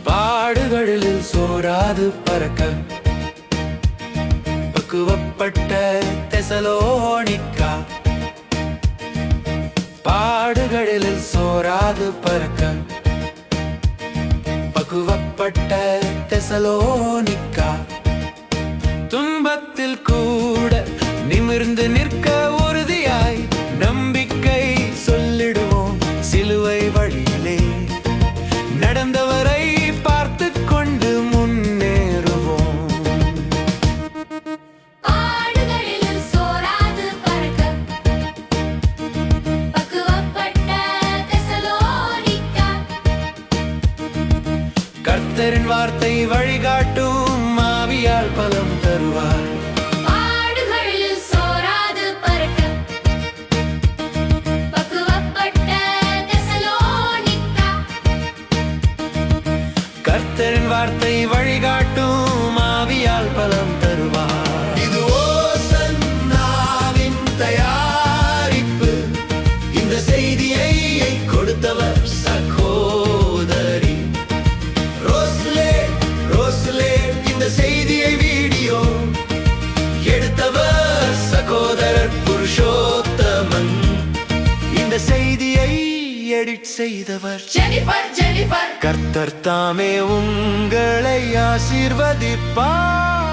பாடுகளில் சோராது பறக்க பக்குவப்பட்ட தெசலோனிக்கா. பாடுகளில் சோராது பறக்க பக்குவப்பட்ட தெசலோனிக்கா. துன்பத்தில் கூட நிமிர்ந்து நிற்க உறுதியாய் நம்பிக்கை சொல்லிடுவோம். சிலுவை வழியிலே நடந்தவரை பார்த்து கொண்டு முன்னேறுவோம். பாடுகளில் சோராது பறக்க பக்குவப்பட்ட தெசலோனிக்கா. கர்த்தரின் வார்த்தை வழிகாட்டும், ஆவியால் பலம் தருவார். பாடுகளில் சோராது பறக்க பக்குவப்பட்ட தெசலோனிக்கா. கர்த்தரின் வார்த்தை வழிகாட்டும், ஆவியால் பலம் தருவார். இது ஓசன்னாவின் தயாரிப்பு. இந்த செய்தியை கொடுத்தவர் சகோதரி ரோஸ்லே. இந்த செய்தியை வீடியோ எடுத்தவர் சகோதரர் புருஷோத்தமன். இந்த செய்தியை எடிட் செய்தவர் ஜெனிஃபர். கர்த்தர் தாமே உங்களை ஆசீர்வதிப்பார்.